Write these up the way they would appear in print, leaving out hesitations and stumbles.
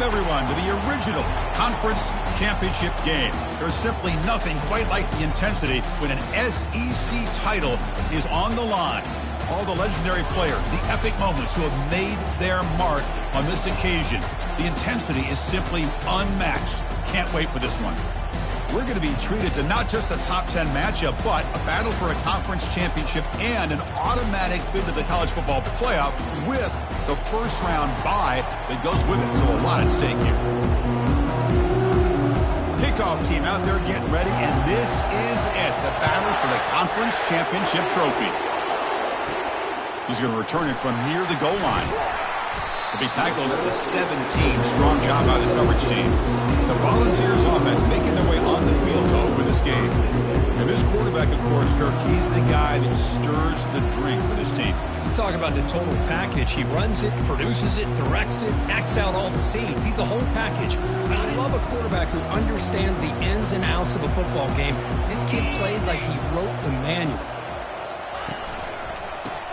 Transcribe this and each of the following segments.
Welcome, everyone, to the original conference championship game. There's simply nothing quite like the intensity when an SEC title is on the line. All the legendary players, the epic moments who have made their mark on this occasion. The intensity is simply unmatched. Can't wait for this one. We're going to be treated to not just a top 10 matchup, but a battle for a conference championship and an automatic bid to the college football playoff with the first round bye that goes with it. So a lot at stake here. Kickoff team out there getting ready, and this is it, the battle for the conference championship trophy. He's going to return it from near the goal line. He'll be tackled at the 17. Strong job by the coverage team. The Volunteers offense making their way on the field to open this game. And this quarterback, of course, Kirk, he's the guy that stirs the drink for this team. Talk about the total package. He runs it, produces it, directs it, acts out all the scenes. He's the whole package. I love a quarterback who understands the ins and outs of a football game. This kid plays like he wrote the manual.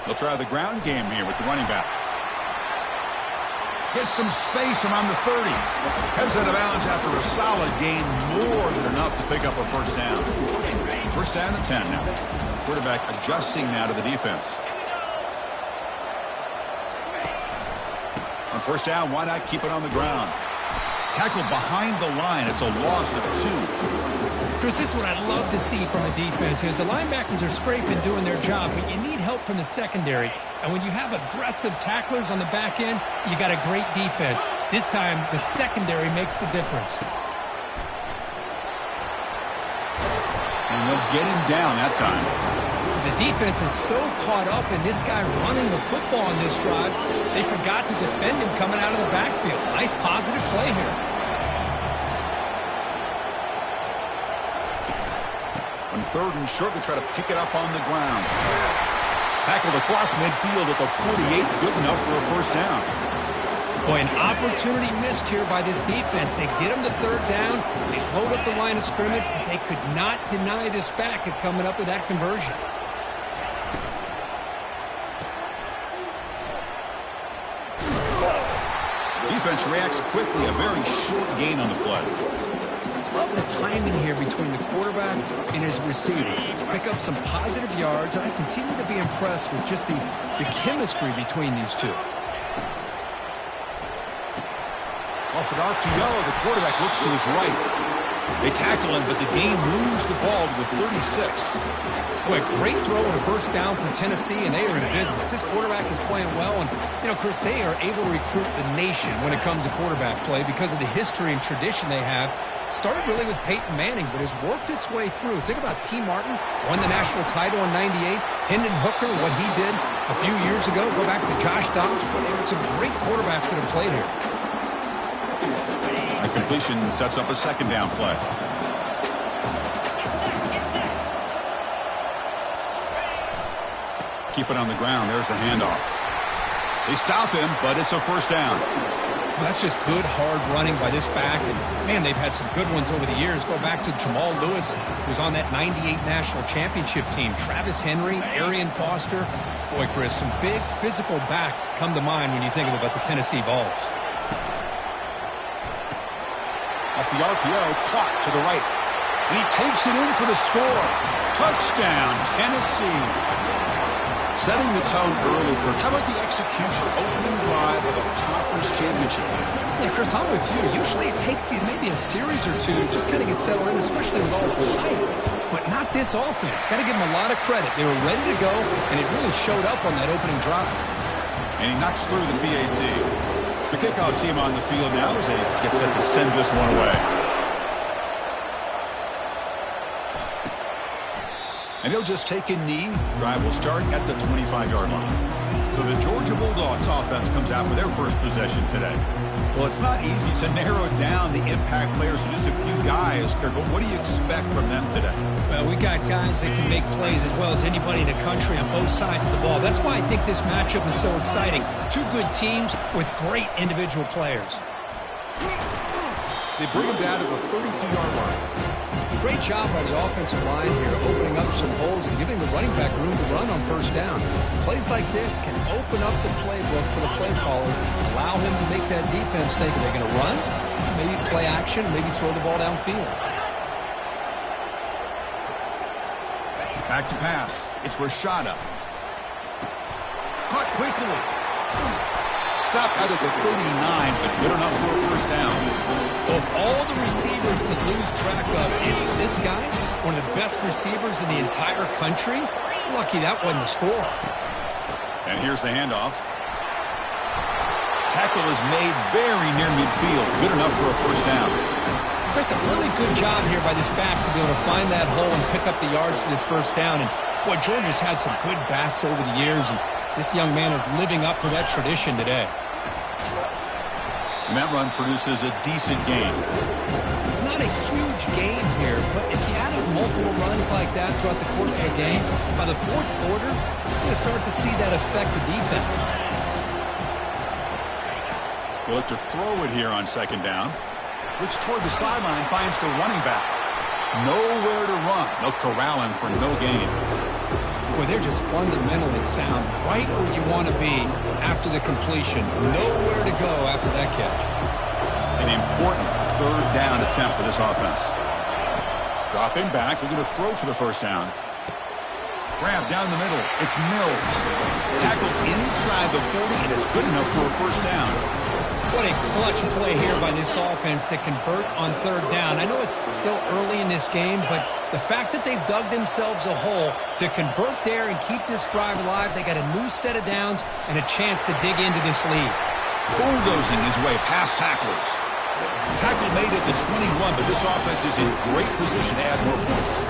They'll try the ground game here with the running back. Gets some space around the 30. Heads out of bounds after a solid gain, more than enough to pick up a first down. First down and 10 now. Quarterback adjusting now to the defense. On first down, why not keep it on the ground? Tackled behind the line. It's a loss of 2. Chris, this is what I love to see from a defense is the linebackers are scraping, doing their job, but you need help from the secondary. And when you have aggressive tacklers on the back end, you got a great defense. This time, the secondary makes the difference. And they'll get him down that time. The defense is so caught up in this guy running the football on this drive, they forgot to defend him coming out of the backfield. Nice positive play here. On third and short, they try to pick it up on the ground. Tackled across midfield at the 48, good enough for a first down. Boy, an opportunity missed here by this defense. They get him to third down, they load up the line of scrimmage, but they could not deny this back at coming up with that conversion. Defense reacts quickly, a very short gain on the play. Love the timing here between the quarterback and his receiver. Pick up some positive yards, and I continue to be impressed with just the chemistry between these two. Off an RPO, the quarterback looks to his right. They tackle him, but the gain moves the ball to the 36. Boy, great throw and a first down for Tennessee, and they are in business. This quarterback is playing well, and, you know, Chris, they are able to recruit the nation when it comes to quarterback play because of the history and tradition they have. Started really with Peyton Manning, but has worked its way through. Think about T. Martin, won the national title in '98. Hendon Hooker, what he did a few years ago. Go back to Josh Dobbs. But there are some great quarterbacks that have played here. A completion sets up a second down play. Keep it on the ground. There's the handoff. They stop him, but it's a first down. Well, that's just good, hard running by this back. And, man, they've had some good ones over the years. Go back to Jamal Lewis, who was on that '98 national championship team. Travis Henry, Arian Foster. Boy, Chris, some big physical backs come to mind when you think about the Tennessee Vols. Off the RPO, clock to the right. And he takes it in for the score. Touchdown, Tennessee. Setting the tone early, Kirk. How about the execution, opening drive of a conference championship? Yeah, Chris, I'm with you. Usually it takes you maybe a series or two to just kind of get settled in, especially with all the hype. But not this offense. Got to give them a lot of credit. They were ready to go, and it really showed up on that opening drive. And he knocks through the PAT. The kickoff team on the field now as they get set to send this one away. And he'll just take a knee. Drive will start at the 25-yard line. So the Georgia Bulldogs offense comes out for their first possession today. Well, it's not easy to narrow down the impact players to just a few guys, Kirk, but what do you expect from them today? Well, we got guys that can make plays as well as anybody in the country on both sides of the ball. That's why I think this matchup is so exciting. Two good teams with great individual players. They bring him down to the 32-yard line. Great job by the offensive line here, opening up some holes and giving the running back room to run on first down. Plays like this can open up the playbook for the play caller, allow him to make that defense think, are they going to run? Maybe play action, maybe throw the ball downfield. Back to pass. It's Rashada. Caught quickly. Stopped out at the 39, but good enough for a first down. Of all the receivers to lose track of, it's this guy, one of the best receivers in the entire country. Lucky that wasn't the score. And here's the handoff. Tackle is made very near midfield. Good enough for a first down. Chris, a really good job here by this back to be able to find that hole and pick up the yards for this first down. And, boy, Georgia's had some good backs over the years, and this young man is living up to that tradition today. And that run produces a decent gain. It's not a huge gain here, but if you add up multiple runs like that throughout the course of a game, by the fourth quarter, you're going to start to see that affect the defense. They look to throw it here on second down. Looks toward the sideline, finds the running back. Nowhere to run. They'll corral him for no gain. Boy, they're just fundamentally sound, right where you want to be after the completion. Nowhere to go after that catch. An important third down attempt for this offense. Dropping back, they're going to throw for the first down. Grab down the middle. It's Mills. Tackled inside the 40, and it's good enough for a first down. What a clutch play here by this offense to convert on third down. I know it's still early in this game, but the fact that they've dug themselves a hole to convert there and keep this drive alive, they got a new set of downs and a chance to dig into this lead. Bulldozing his way past tacklers. Tackle made at the 21, but this offense is in great position to add more points.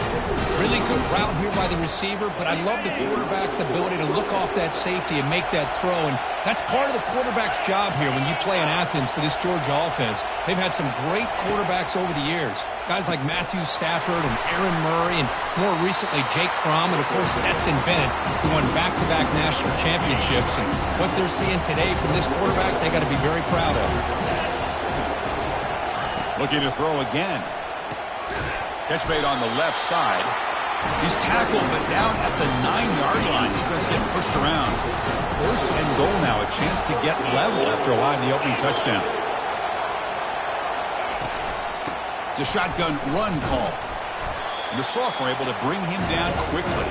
Really good route here by the receiver, but I love the quarterback's ability to look off that safety and make that throw. And that's part of the quarterback's job here when you play in Athens for this Georgia offense. They've had some great quarterbacks over the years. Guys like Matthew Stafford and Aaron Murray and more recently Jake Fromm and, of course, Stetson Bennett, who won back-to-back national championships. And what they're seeing today from this quarterback, they got to be very proud of. Looking to throw again. Catch made on the left side. He's tackled, but down at the 9-yard line. Defense getting pushed around. First and goal now. A chance to get level after allowing the opening touchdown. It's a shotgun run call. And the sophomore able to bring him down quickly.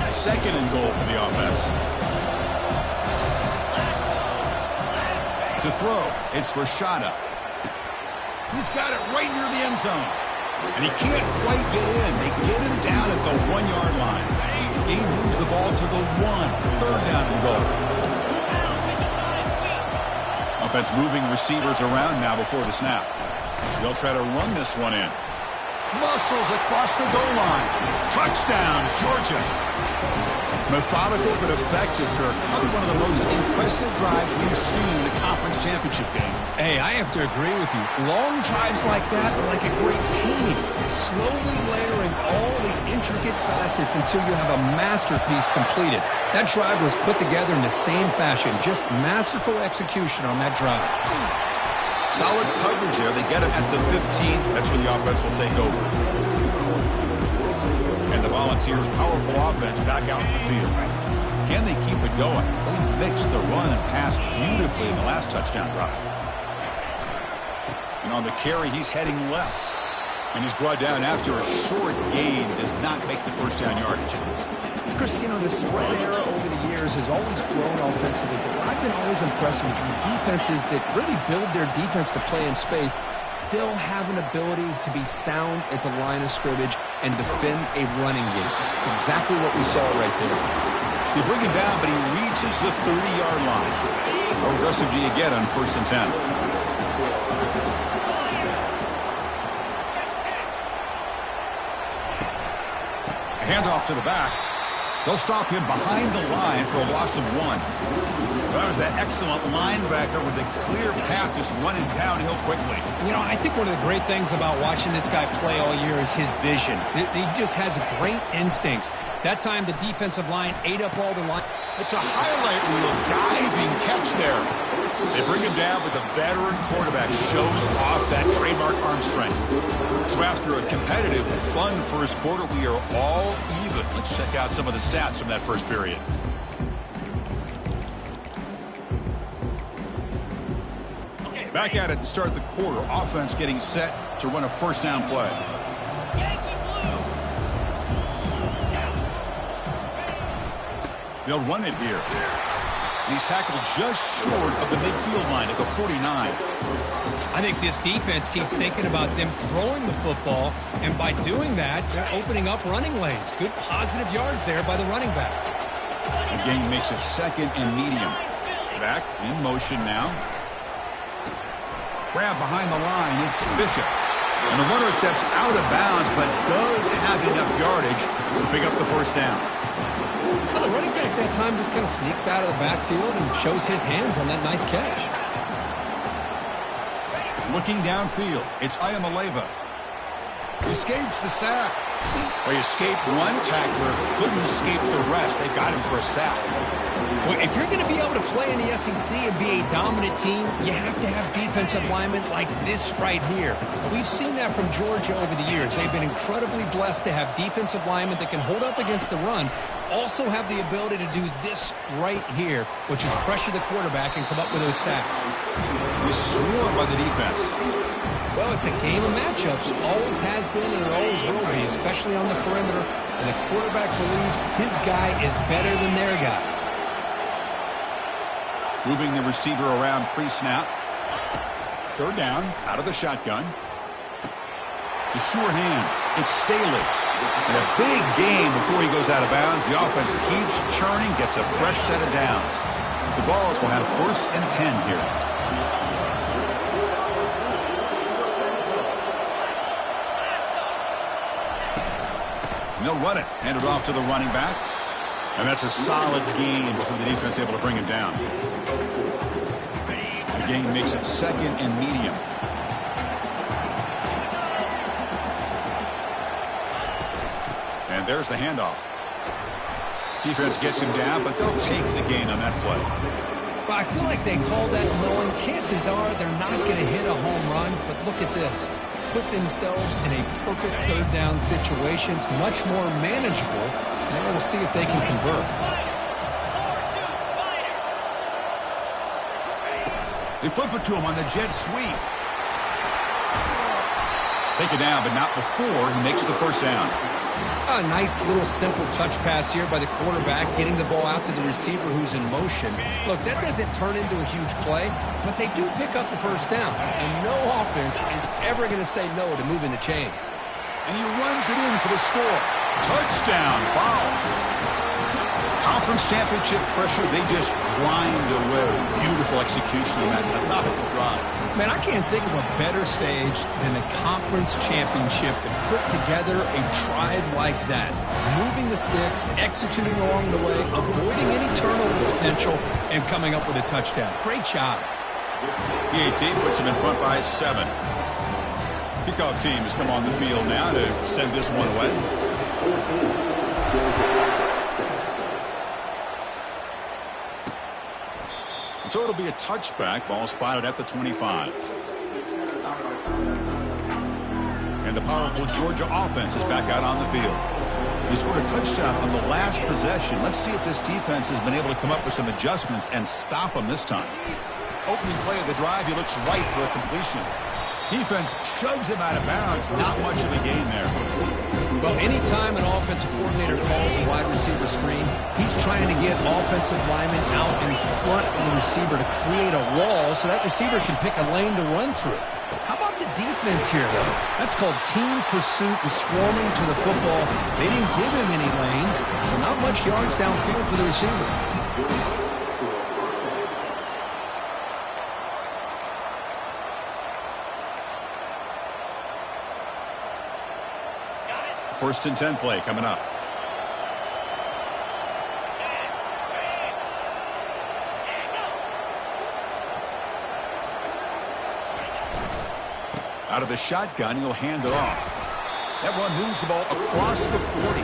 Second and goal for the offense. To throw, it's Rashada. He's got it right near the end zone. And he can't quite get in. They get him down at the 1-yard line. Gain moves the ball to the 1. Third down and goal. Offense moving receivers around now before the snap. They'll try to run this one in. Muscles across the goal line. Touchdown, Georgia. Methodical but effective, Kirk. Probably one of the most impressive drives we've seen in the conference championship game. Hey, I have to agree with you. Long drives like that are like a great painting. Slowly layering all the intricate facets until you have a masterpiece completed. That drive was put together in the same fashion. Just masterful execution on that drive. Solid coverage there. They get him at the 15. That's where the offense will take over. And the Volunteers' powerful offense back out in the field. Can they keep it going? They mixed the run and pass beautifully in the last touchdown drive. And on the carry, he's heading left. And he's brought down after a short gain. Does not make the first down yardage. Chris, you know, the spread era over the years has always grown offensively, but what I've been always impressed with defenses that really build their defense to play in space still have an ability to be sound at the line of scrimmage and defend a running game. It's exactly what we saw right there. They bring him down, but he reaches the 30-yard line. How aggressive do you get on 1st and 10? A handoff to the back. They'll stop him behind the line for a loss of 1. That was that excellent linebacker with a clear path just running downhill quickly. You know, I think one of the great things about watching this guy play all year is his vision. He just has great instincts. That time the defensive line ate up all the line. It's a highlight reel diving catch there. They bring him down, but the veteran quarterback shows off that trademark arm strength. So after a competitive, fun first quarter, we are all even. Let's check out some of the stats from that first period. Back at it to start the quarter. Offense getting set to run a first down play. They'll run it here. He's tackled just short of the midfield line at the 49. I think this defense keeps thinking about them throwing the football, and by doing that, they're opening up running lanes. Good positive yards there by the running back. The game makes it second and medium. Back in motion now. Grab behind the line. It's Bishop. And the runner steps out of bounds, but does have enough yardage to pick up the first down. Well, the running back that time just kind of sneaks out of the backfield and shows his hands on that nice catch. Looking downfield, it's Ayamaleva. Escapes the sack. Well, he escaped one tackler, couldn't escape the rest. They got him for a sack. Well, if you're going to be able to play in the SEC and be a dominant team, you have to have defensive linemen like this right here. We've seen that from Georgia over the years. They've been incredibly blessed to have defensive linemen that can hold up against the run, also have the ability to do this right here, which is pressure the quarterback and come up with those sacks. He's swarmed by the defense. Well, it's a game of matchups. Always has been and it always will be, especially on the perimeter. And the quarterback believes his guy is better than their guy. Moving the receiver around pre-snap. Third down, out of the shotgun. The sure hands. It's Staley. And a big game before he goes out of bounds. The offense keeps churning, gets a fresh set of downs. The Vols will have 1st and 10 here. And they'll run it. Hand it off to the running back. And that's a solid gain before the defense able to bring him down. The game makes it second and medium. And there's the handoff. Defense gets him down, but they'll take the gain on that play. Well, I feel like they called that knowing chances are they're not going to hit a home run. But look at this. Put themselves in a perfect third down situation. It's much more manageable. Now we'll see if they can convert. They flip it to him on the jet sweep. Take it down, but not before he makes the first down. A nice little simple touch pass here by the quarterback, getting the ball out to the receiver who's in motion. Look, that doesn't turn into a huge play, but they do pick up the first down. And no offense is ever going to say no to moving the chains. And he runs it in for the score. Touchdown, Vols. Conference championship pressure, they just grind away. Beautiful execution on that methodical drive. Man, I can't think of a better stage than a conference championship to put together a drive like that. Moving the sticks, executing along the way, avoiding any turnover potential, and coming up with a touchdown. Great job. PAT puts him in front by 7. Kickoff team has come on the field now to send this one away. So it'll be a touchback. Ball spotted at the 25. And the powerful Georgia offense is back out on the field. He scored a touchdown on the last possession. Let's see if this defense has been able to come up with some adjustments and stop him this time. Opening play of the drive, he looks right for a completion. Defense shoves him out of bounds. Not much of a gain there. Well, anytime an offensive coordinator calls a wide receiver screen, he's trying to get offensive linemen out in front of the receiver to create a wall so that receiver can pick a lane to run through. How about the defense here, though? That's called team pursuit and swarming to the football. They didn't give him any lanes, so not much yards downfield for the receiver. First and 10 play coming up. Out of the shotgun, he'll hand it off. That one moves the ball across the 40.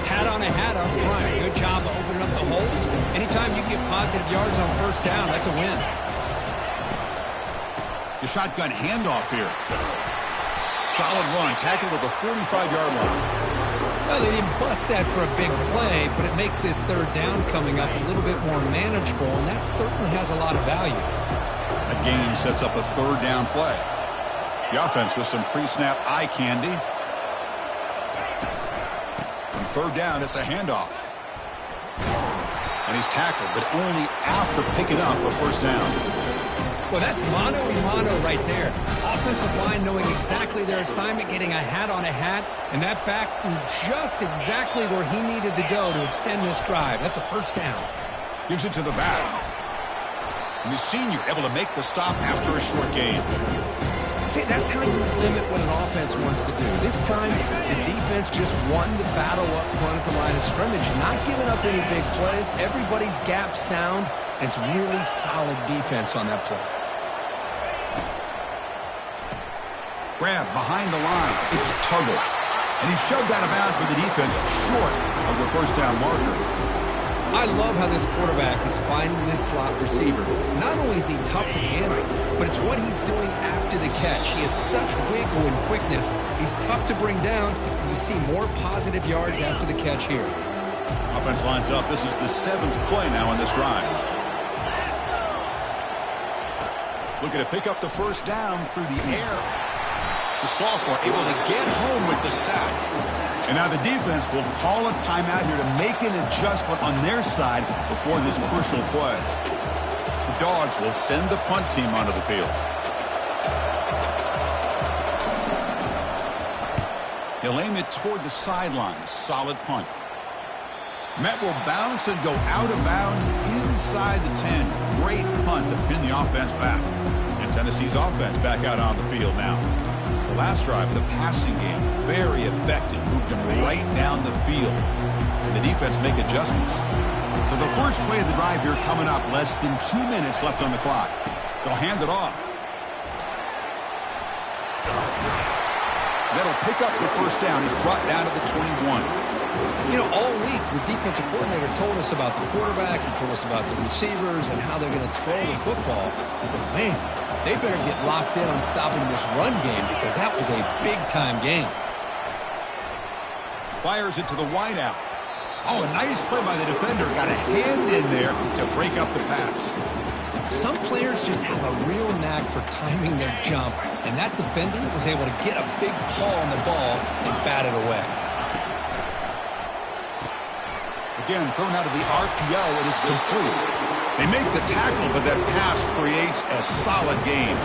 Hat on a hat up front. Good job of opening up the holes. Anytime you get positive yards on first down, that's a win. The shotgun handoff here. Solid run, tackled at the 45-yard line. Well, they didn't bust that for a big play, but it makes this third down coming up a little bit more manageable, and that certainly has a lot of value. That game sets up a third down play. The offense with some pre-snap eye candy. On third down, it's a handoff. And he's tackled, but only after picking up a first down. Well, that's mano-a-mano right there. Offensive line knowing exactly their assignment, getting a hat on a hat, and that back threw just exactly where he needed to go to extend this drive. That's a first down. Gives it to the back. And the senior able to make the stop after a short gain. See, that's how you limit what an offense wants to do. This time, the defense just won the battle up front at the line of scrimmage, not giving up any big plays. Everybody's gap sound, and it's really solid defense on that play. Grab behind the line. It's Tuggle. And he's shoved out of bounds with the defense short of the first down marker. I love how this quarterback is finding this slot receiver. Not only is he tough to handle, but it's what he's doing after the catch. He has such wiggle and quickness. He's tough to bring down, and you see more positive yards after the catch here. Offense lines up. This is the 7th play now in this drive. Looking to pick up the first down through the air. The sophomore able to get home with the sack. And now the defense will call a timeout here to make an adjustment on their side before this crucial play. The Dogs will send the punt team onto the field. He'll aim it toward the sideline. Solid punt. Met will bounce and go out of bounds inside the 10. Great punt to pin the offense back. And Tennessee's offense back out on the field now. The last drive of the passing game, very effective. Moved him right down the field. And the defense make adjustments. So the first play of the drive here coming up. Less than 2 minutes left on the clock. They'll hand it off. That'll pick up the first down. He's brought down to the 21. You know, all week, the defensive coordinator told us about the quarterback. He told us about the receivers and how they're going to throw the football. But, man, they better get locked in on stopping this run game because that was a big-time game. Fires it to the wideout. Oh, a nice play by the defender. Got a hand in there to break up the pass. Some players just have a real knack for timing their jump, and that defender was able to get a big paw on the ball and bat it away. Again, thrown out of the RPO, and it's complete. They make the tackle, but that pass creates a solid gain.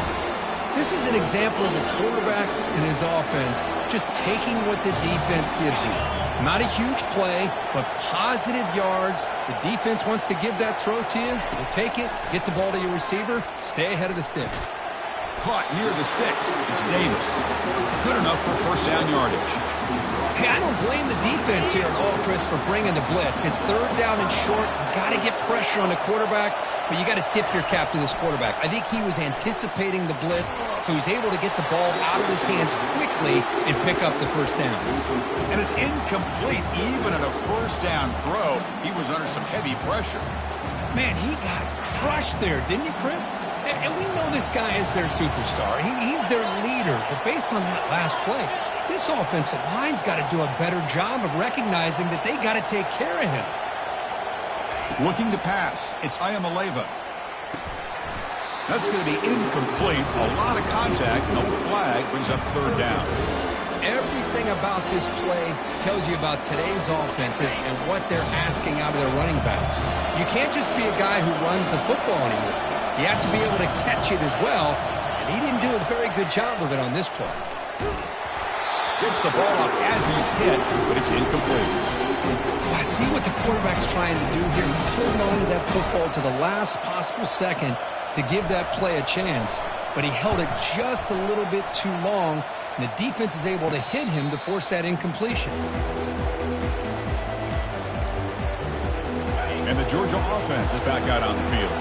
This is an example of a quarterback and his offense just taking what the defense gives you. Not a huge play, but positive yards. The defense wants to give that throw to you. You take it, get the ball to your receiver, stay ahead of the sticks. Caught near the sticks. It's Davis. Good enough for first down yardage. Hey, I don't blame the defense here at all, Chris, for bringing the blitz. It's third down and short. You got to get pressure on the quarterback, but you got to tip your cap to this quarterback. I think he was anticipating the blitz, so he's able to get the ball out of his hands quickly and pick up the first down. And it's incomplete. Even at a first down throw, he was under some heavy pressure. Man, he got crushed there, didn't you, Chris? And we know this guy is their superstar. He's their leader. But based on that last play, this offensive line's got to do a better job of recognizing that they got to take care of him. Looking to pass. It's Ayamaleva. That's going to be incomplete. A lot of contact. No flag. Brings up third down. Everything about this play tells you about today's offenses and what they're asking out of their running backs. You can't just be a guy who runs the football anymore. You have to be able to catch it as well, and he didn't do a very good job of it on this play. Gets the ball off as he's hit, but it's incomplete. Well, I see what the quarterback's trying to do here. He's holding on to that football to the last possible second to give that play a chance, but he held it just a little bit too long. And the defense is able to hit him to force that incompletion. And the Georgia offense is back out on the field.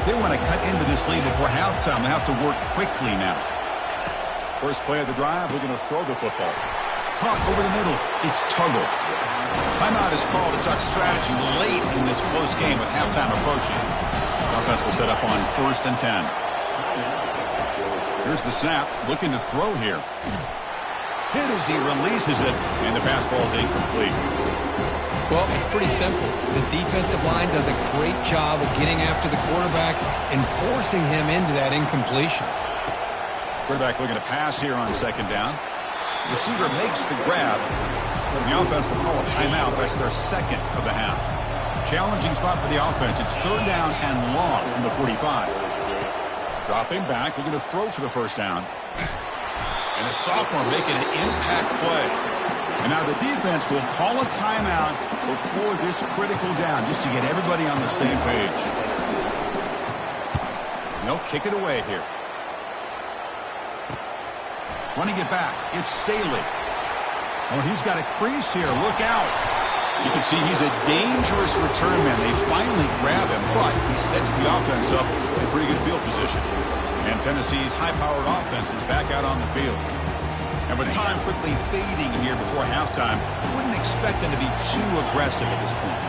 If they want to cut into this lead before halftime, they have to work quickly now. First play of the drive, we're going to throw the football. Caught over the middle. It's Tuggle. Timeout is called. A duck strategy late in this close game with halftime approaching. The offense will set up on 1st and 10. Here's the snap, looking to throw here. Hit as he releases it, and the pass ball is incomplete. Well, it's pretty simple. The defensive line does a great job of getting after the quarterback and forcing him into that incompletion. Quarterback looking to pass here on second down. Receiver makes the grab. The offense will call a timeout. That's their second of the half. Challenging spot for the offense. It's third down and long from the 45. Dropping back, looking to throw for the first down. And the sophomore making an impact play. And now the defense will call a timeout before this critical down, just to get everybody on the same page. And they'll kick it away here. Running it back, it's Staley. Oh, he's got a crease here. Look out. You can see he's a dangerous return man. They finally grab him, but he sets the offense up in pretty good field position. And Tennessee's high-powered offense is back out on the field. And with time quickly fading here before halftime, wouldn't expect them to be too aggressive at this point.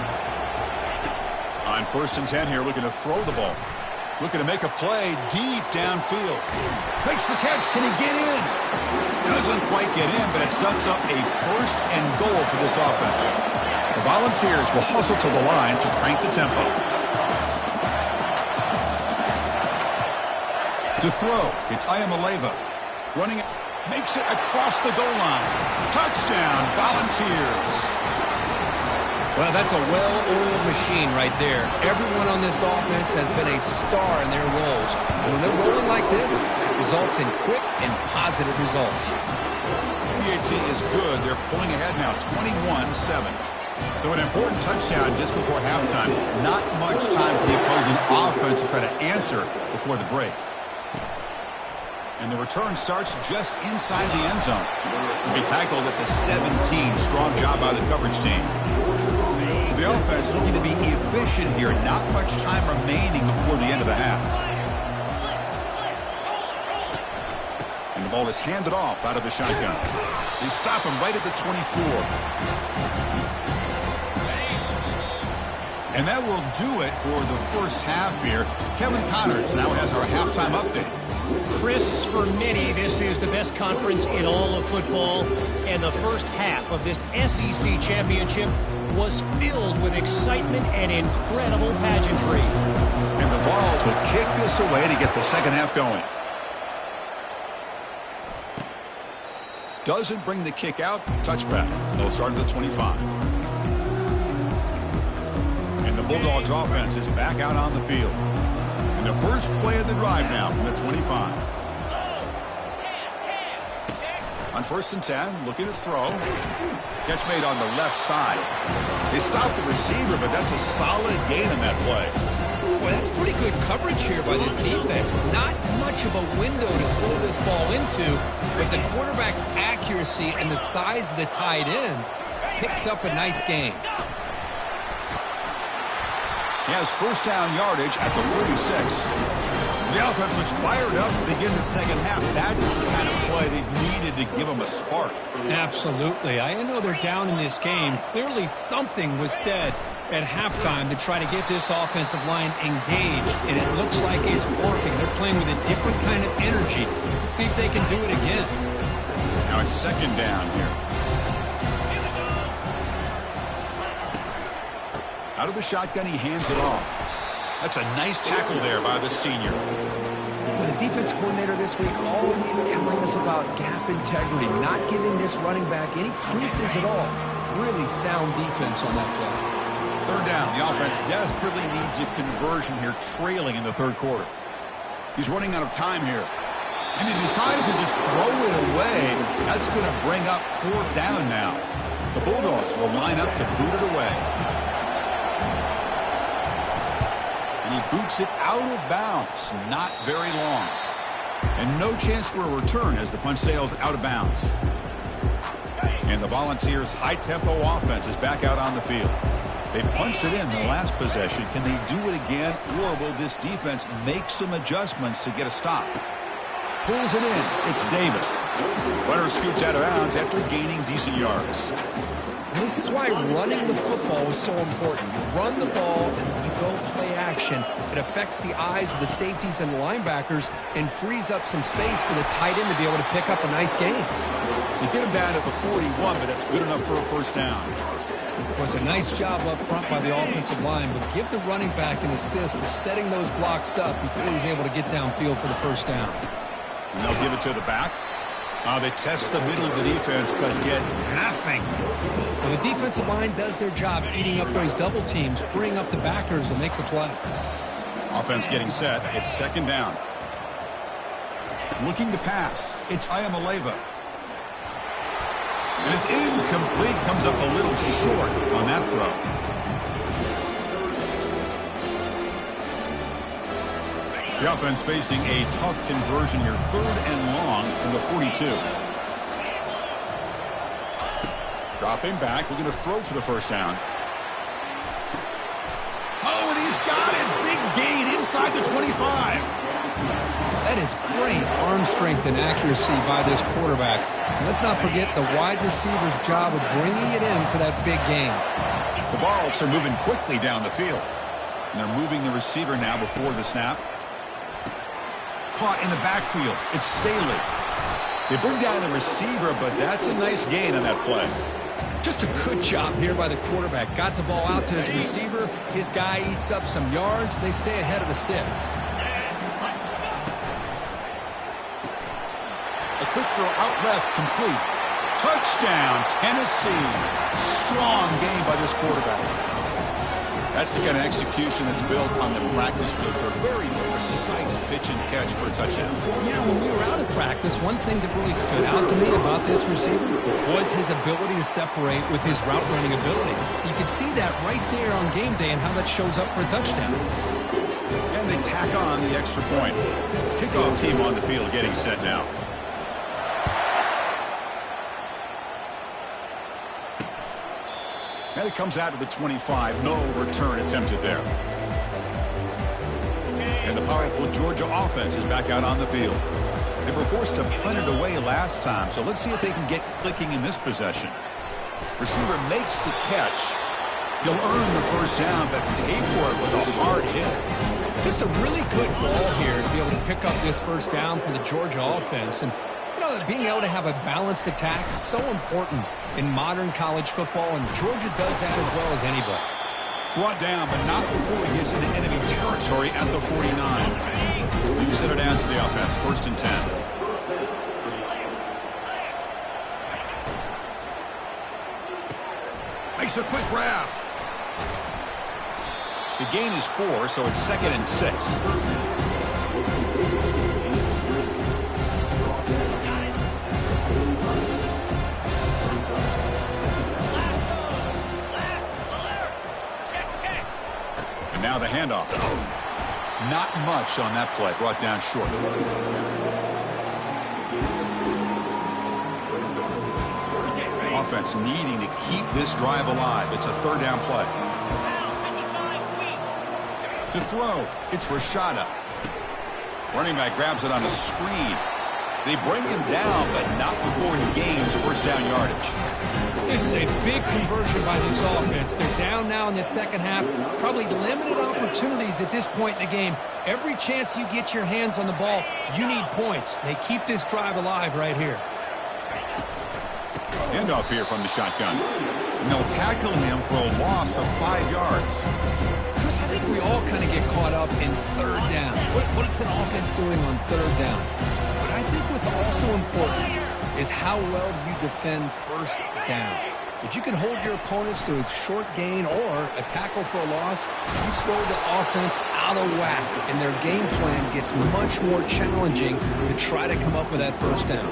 On 1st and 10 here, looking to throw the ball. Looking to make a play deep downfield. Makes the catch. Can he get in? Doesn't quite get in, but it sets up a 1st and goal for this offense. The Volunteers will hustle to the line to crank the tempo. To throw, it's Ayamaleva. Running it, makes it across the goal line. Touchdown, Volunteers. Well, that's a well-oiled machine right there. Everyone on this offense has been a star in their roles. And when they're rolling like this, it results in quick and positive results. PAT is good. They're pulling ahead now, 21-7. So an important touchdown just before halftime. Not much time for the opposing offense to try to answer before the break. And the return starts just inside the end zone. He'll be tackled at the 17. Strong job by the coverage team. So the offense looking to be efficient here. Not much time remaining before the end of the half. And the ball is handed off out of the shotgun. They stop him right at the 24. And that will do it for the first half here. Kevin Connors now has our halftime update. Chris, for many, this is the best conference in all of football. And the first half of this SEC championship was filled with excitement and incredible pageantry. And the Vols will kick this away to get the second half going. Doesn't bring the kick out. Touchback. They'll start at the 25. And the Bulldogs offense is back out on the field. And the first play of the drive now from the 25. On 1st and 10, looking to throw. Catch made on the left side. They stopped the receiver, but that's a solid gain in that play. Well, that's pretty good coverage here by this defense. Not much of a window to throw this ball into, but the quarterback's accuracy and the size of the tight end picks up a nice gain. He has first down yardage at the 46. The offense looks fired up to begin the second half. That's the kind of play they've needed to give them a spark. Absolutely. I know they're down in this game. Clearly something was said at halftime to try to get this offensive line engaged, and it looks like it's working. They're playing with a different kind of energy. Let's see if they can do it again. Now it's second down here. Out of the shotgun, he hands it off. That's a nice tackle there by the senior. For the defense coordinator this week, all telling us about gap integrity, not giving this running back any creases at all. Really sound defense on that play. Third down. The offense desperately needs a conversion here, trailing in the third quarter. He's running out of time here. And he decides to just throw it away. That's going to bring up 4th down now. The Bulldogs will line up to boot it away. He boots it out of bounds. Not very long. And no chance for a return as the punch sails out of bounds. And the Volunteers' high-tempo offense is back out on the field. They punched it in the last possession. Can they do it again, or will this defense make some adjustments to get a stop? Pulls it in. It's Davis. Runner scoots out of bounds after gaining decent yards. This is why running the football is so important. You run the ball, and then you go play action. It affects the eyes of the safeties and the linebackers and frees up some space for the tight end to be able to pick up a nice gain. You get him down at the 41, but that's good enough for a first down. It was a nice job up front by the offensive line, but give the running back an assist for setting those blocks up before he's able to get downfield for the first down. And they'll give it to the back. They test the middle of the defense, but get nothing. Well, the defensive line does their job eating up those double teams, freeing up the backers to make the play. Offense getting set. It's second down. Looking to pass. It's Ayamaleva. And it's incomplete. Comes up a little short on that throw. The offense facing a tough conversion here. 3rd and long from the 42. Dropping back. We're going to throw for the first down. Oh, and he's got it. Big gain inside the 25. That is great arm strength and accuracy by this quarterback. And let's not forget the wide receiver's job of bringing it in for that big gain. The balls are moving quickly down the field. And they're moving the receiver now before the snap. Caught in the backfield. It's Staley. They bring down the receiver, but that's a nice gain on that play. Just a good job here by the quarterback. Got the ball out to his receiver. His guy eats up some yards. They stay ahead of the sticks. A quick throw out left, complete. Touchdown, Tennessee. Strong game by this quarterback. That's the kind of execution that's built on the practice field for a very precise pitch and catch for a touchdown. Yeah, when we were out of practice, one thing that really stood out to me about this receiver was his ability to separate with his route running ability. You can see that right there on game day and how that shows up for a touchdown. And they tack on the extra point. Kickoff team on the field getting set now. And it comes out to the 25. No return attempted there. And the powerful Georgia offense is back out on the field. They were forced to punt it away last time, so let's see if they can get clicking in this possession. Receiver makes the catch. He'll earn the first down, but pay for it with a hard hit. Just a really good ball here to be able to pick up this first down for the Georgia offense. And being able to have a balanced attack is so important in modern college football, and Georgia does that as well as anybody. Brought down, but not before he gets into enemy territory at the 49. You send it down to the offense. 1st and 10. Makes a quick grab. The gain is 4, so it's 2nd and 6. Now the handoff. Not much on that play. Brought down short. Offense needing to keep this drive alive. It's a 3rd down play. To throw, it's Rashada. Running back grabs it on a screen. They bring him down, but not before he gains first down yardage. This is a big conversion by this offense. They're down now in the second half. Probably limited opportunities at this point in the game. Every chance you get your hands on the ball, you need points. They keep this drive alive right here. Handoff here from the shotgun. And they'll tackle him for a loss of 5 yards. Chris, I think we all kind of get caught up in 3rd down. What's an offense doing on 3rd down? But I think what's also important is how well you defend 1st down. If you can hold your opponents to a short gain or a tackle for a loss, you throw the offense out of whack, and their game plan gets much more challenging to try to come up with that first down.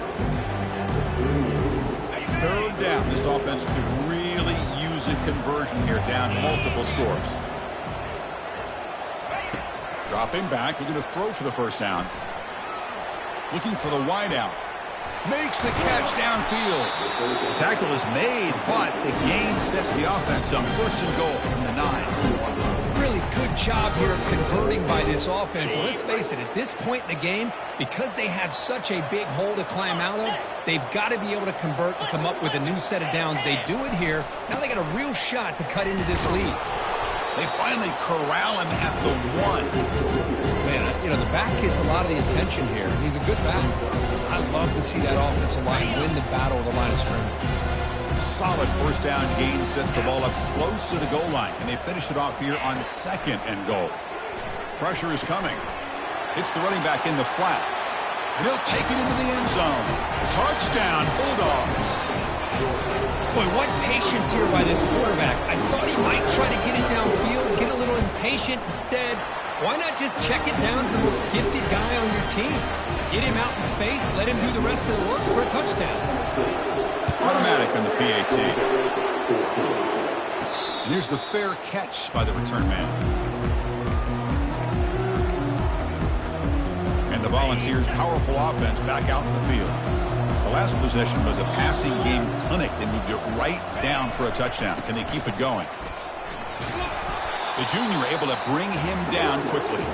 3rd down. This offense could really use a conversion here, down multiple scores. Dropping back. We're going to throw for the first down. Looking for the wideout. Makes the catch downfield. The tackle is made, but the gain sets the offense on 1st and goal from the 9. Really good job here of converting by this offense. And let's face it, at this point in the game, because they have such a big hole to climb out of, they've got to be able to convert and come up with a new set of downs. They do it here. Now they got a real shot to cut into this lead. They finally corral him at the 1. Man, the back gets a lot of the attention here. He's a good back. I love to see that offensive line win the battle of the line of scrimmage. Solid first down gain sets the ball up close to the goal line. Can they finish it off here on 2nd and goal? Pressure is coming. It's the running back in the flat. And he'll take it into the end zone. Touchdown, Bulldogs. Boy, what patience here by this quarterback. I thought he might try to get it downfield, get a little impatient. Instead, why not just check it down to the most gifted guy on your team? Get him out in space, let him do the rest of the work for a touchdown. Automatic on the PAT. And here's the fair catch by the return man. And the Volunteers' powerful offense back out in the field. The last possession was a passing game clinic. They moved it right down for a touchdown. Can they keep it going? The junior able to bring him down quickly.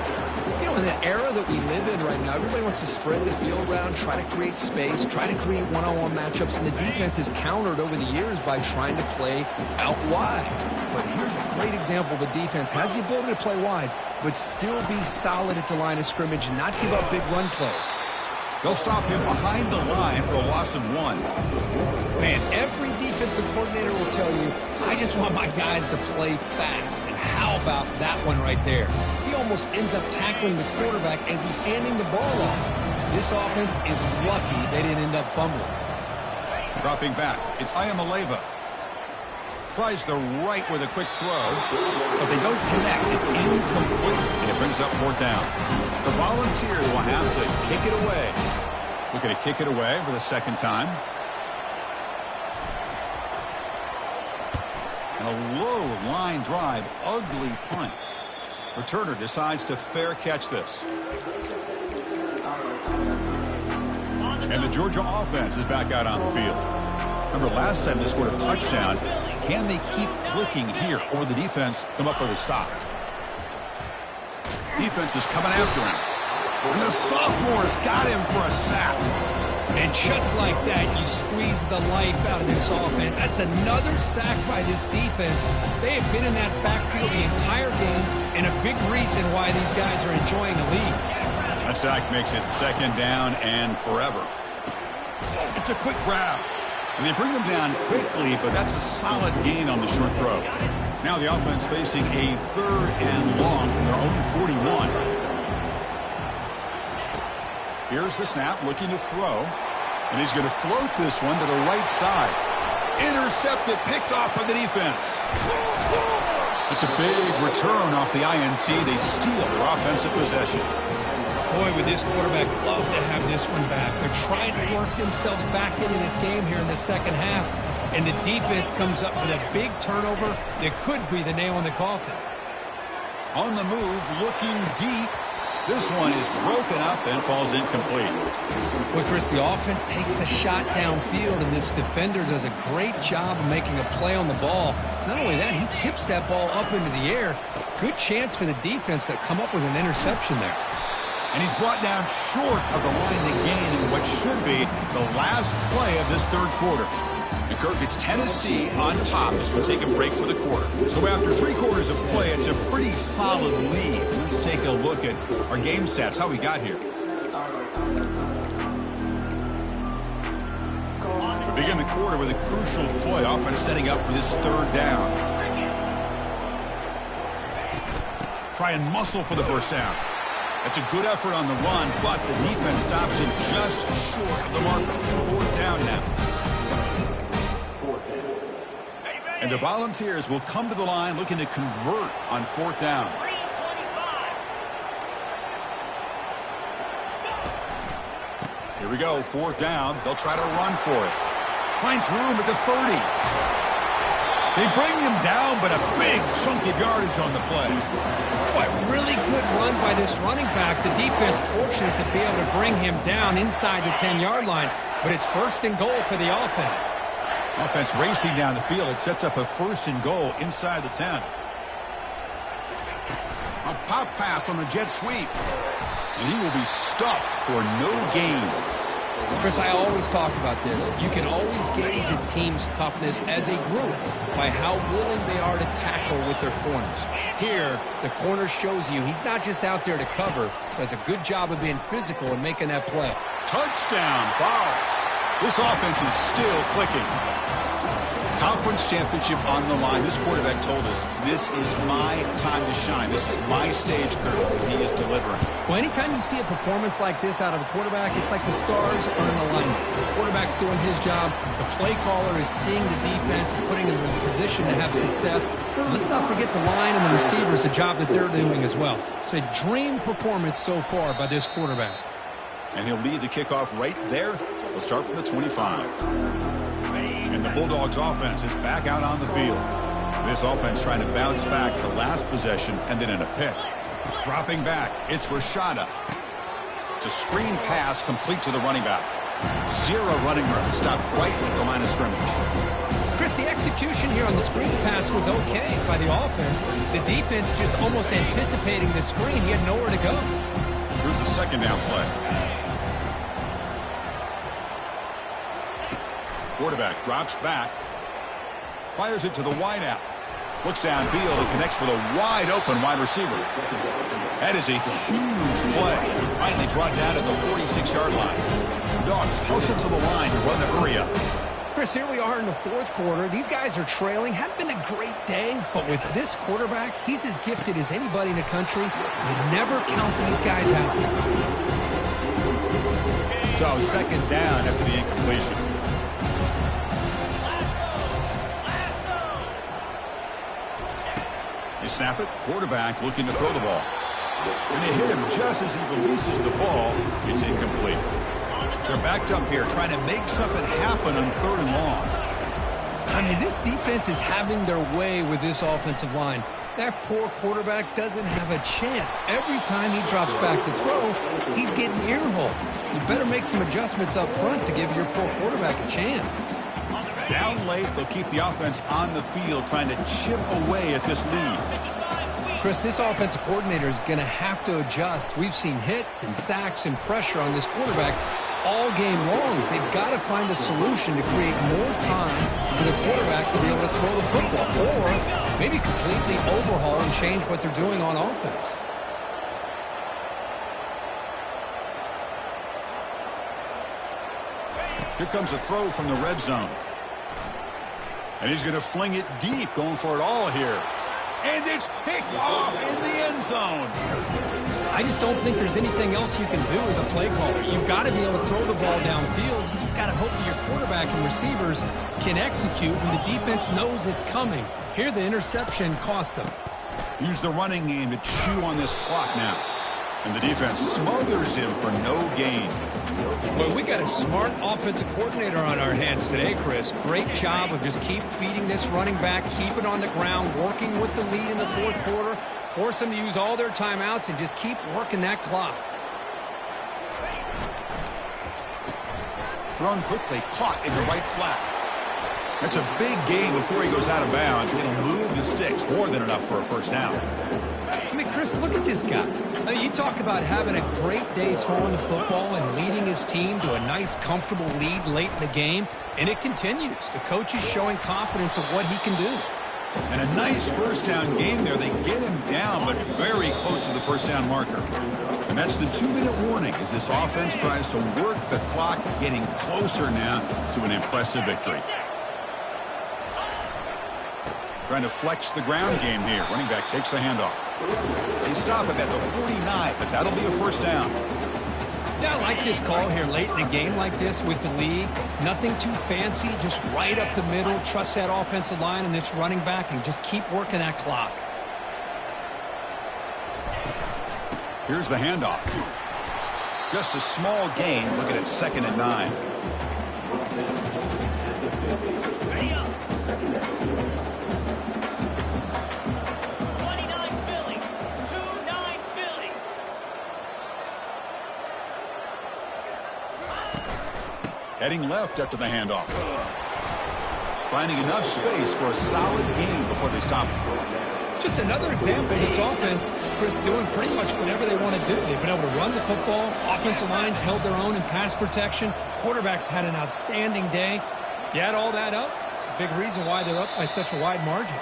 In the era that we live in right now, everybody wants to spread the field around, try to create space, try to create one-on-one matchups, and the defense is countered over the years by trying to play out wide. But here's a great example of a defense has the ability to play wide, but still be solid at the line of scrimmage and not give up big run plays. They'll stop him behind the line for a loss of 1. Man, every defensive coordinator will tell you, I just want my guys to play fast. And how about that one right there? He almost ends up tackling the quarterback as he's handing the ball off. This offense is lucky they didn't end up fumbling. Dropping back, it's Ayamaleva. Tries the right with a quick throw, but they don't connect. It's incomplete, and it brings up 4th down. The Volunteers will have to kick it away. We're going to kick it away for the 2nd time. And a low line drive, ugly punt. Returner decides to fair catch this. And the Georgia offense is back out on the field. Remember last time they scored a touchdown. Can they keep clicking here, or the defense come up with a stop? Defense is coming after him. And the sophomore's got him for a sack. And just like that, you squeeze the life out of this offense. That's another sack by this defense. They have been in that backfield the entire game, and a big reason why these guys are enjoying the lead. That sack makes it 2nd down and forever. It's a quick grab. And they bring him down quickly, but that's a solid gain on the short throw. Now the offense facing a 3rd and long from their own 41. Here's the snap, looking to throw. And he's going to float this one to the right side. Intercepted, picked off by the defense. It's a big return off the INT. They steal their offensive possession. Boy, would this quarterback love to have this one back. They're trying to work themselves back into this game here in the 2nd half. And the defense comes up with a big turnover that could be the nail in the coffin. On the move, looking deep. This one is broken up and falls incomplete. Well, Chris, the offense takes a shot downfield, and this defender does a great job of making a play on the ball. Not only that, he tips that ball up into the air. Good chance for the defense to come up with an interception there. And he's brought down short of the line to gain in what should be the last play of this 3rd quarter. And Kirk, it's Tennessee on top as we take a break for the quarter. So after 3 quarters of play, it's a pretty solid lead. Let's take a look at our game stats, how we got here. We begin the quarter with a crucial play, offense setting up for this 3rd down. Try and muscle for the 1st down. That's a good effort on the run, but the defense stops him just short of the marker. 4th down now. And the Volunteers will come to the line looking to convert on 4th down. Here we go, 4th down. They'll try to run for it. Finds room at the 30. They bring him down, but a big chunk of yardage on the play. Boy, really good run by this running back. The defense fortunate to be able to bring him down inside the 10-yard line, but it's 1st and goal for the offense. Offense racing down the field. It sets up a 1st and goal inside the 10. A pop pass on the jet sweep. And he will be stuffed for no gain. Chris, I always talk about this. You can always gauge a team's toughness as a group by how willing they are to tackle with their corners. Here, the corner shows you he's not just out there to cover, does a good job of being physical and making that play. Touchdown, Vols. This offense is still clicking. Conference championship on the line. This quarterback told us, this is my time to shine. This is my stage curve. He is delivering. Well, anytime you see a performance like this out of a quarterback, it's like the stars are in alignment. The quarterback's doing his job. The play caller is seeing the defense and putting him in position to have success. And let's not forget the line and the receivers, the job that they're doing as well. It's a dream performance so far by this quarterback. And he'll lead the kickoff right there. He'll start from the 25. And the Bulldogs offense is back out on the field. This offense trying to bounce back the last possession and then in a pick. Dropping back, it's Rashada. It's a screen pass complete to the running back. Zero running room. Stopped right at the line of scrimmage. Chris, the execution here on the screen pass was okay by the offense. The defense just almost anticipating the screen. He had nowhere to go. Here's the second down play. Quarterback drops back. Fires it to the wideout. Looks downfield and connects with a wide-open wide receiver. That is a huge play. Finally brought down at the 46-yard line. Dogs closer to the line to run the hurry up. Chris, here we are in the fourth quarter. These guys are trailing. Hadn't been a great day, but with this quarterback, he's as gifted as anybody in the country. You never count these guys out. So second down after the incompletion. You snap it, quarterback looking to throw the ball. And they hit him just as he releases the ball. It's incomplete. They're backed up here trying to make something happen on 3rd and long. I mean, this defense is having their way with this offensive line. That poor quarterback doesn't have a chance. Every time he drops back to throw, he's getting ear-hole. You better make some adjustments up front to give your poor quarterback a chance. Down late, they'll keep the offense on the field trying to chip away at this lead. Chris, this offensive coordinator is going to have to adjust. We've seen hits and sacks and pressure on this quarterback all game long. They've got to find a solution to create more time for the quarterback to be able to throw the football, or maybe completely overhaul and change what they're doing on offense. Here comes a throw from the red zone. And he's going to fling it deep, going for it all here. And it's picked off in the end zone. I just don't think there's anything else you can do as a play caller. You've got to be able to throw the ball downfield. You just got to hope that your quarterback and receivers can execute when the defense knows it's coming. Here, the interception cost them. Use the running game to chew on this clock now. And the defense smothers him for no gain. Well, we got a smart offensive coordinator on our hands today, Chris. Great job of just keep feeding this running back, keep it on the ground, working with the lead in the fourth quarter, force them to use all their timeouts, and just keep working that clock. Thrown quickly, caught in the right flat. That's a big gain before he goes out of bounds. It'll move the sticks, more than enough for a first down. I mean, Chris, look at this guy. I mean, you talk about having a great day throwing the football and leading his team to a nice, comfortable lead late in the game, and it continues. The coach is showing confidence of what he can do. And a nice first down game there. They get him down, but very close to the first down marker. And that's the 2-minute warning as this offense tries to work the clock, getting closer now to an impressive victory. Trying to flex the ground game here. Running back takes the handoff. They stop him at the 49, but that'll be a first down. Yeah, I like this call here late in a game like this with the lead. Nothing too fancy, just right up the middle. Trust that offensive line and this running back and just keep working that clock. Here's the handoff. Just a small gain. Looking at 2nd and 9. Heading left after the handoff. Finding enough space for a solid gain before they stop him. just another example of this offense, Chris, doing pretty much whatever they want to do. They've been able to run the football. Offensive lines held their own in pass protection. Quarterbacks had an outstanding day. You add all that up, it's a big reason why they're up by such a wide margin.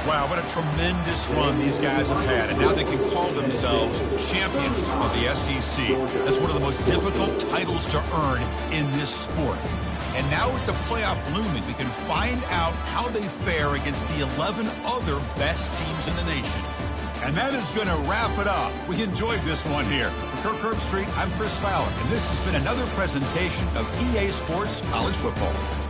Wow, what a tremendous run these guys have had, and now they can call themselves champions of the SEC. That's one of the most difficult titles to earn in this sport. And now with the playoff looming, we can find out how they fare against the 11 other best teams in the nation. And that is going to wrap it up. We enjoyed this one here. For Kirk Herbstreit, I'm Chris Fowler, and this has been another presentation of EA Sports College Football.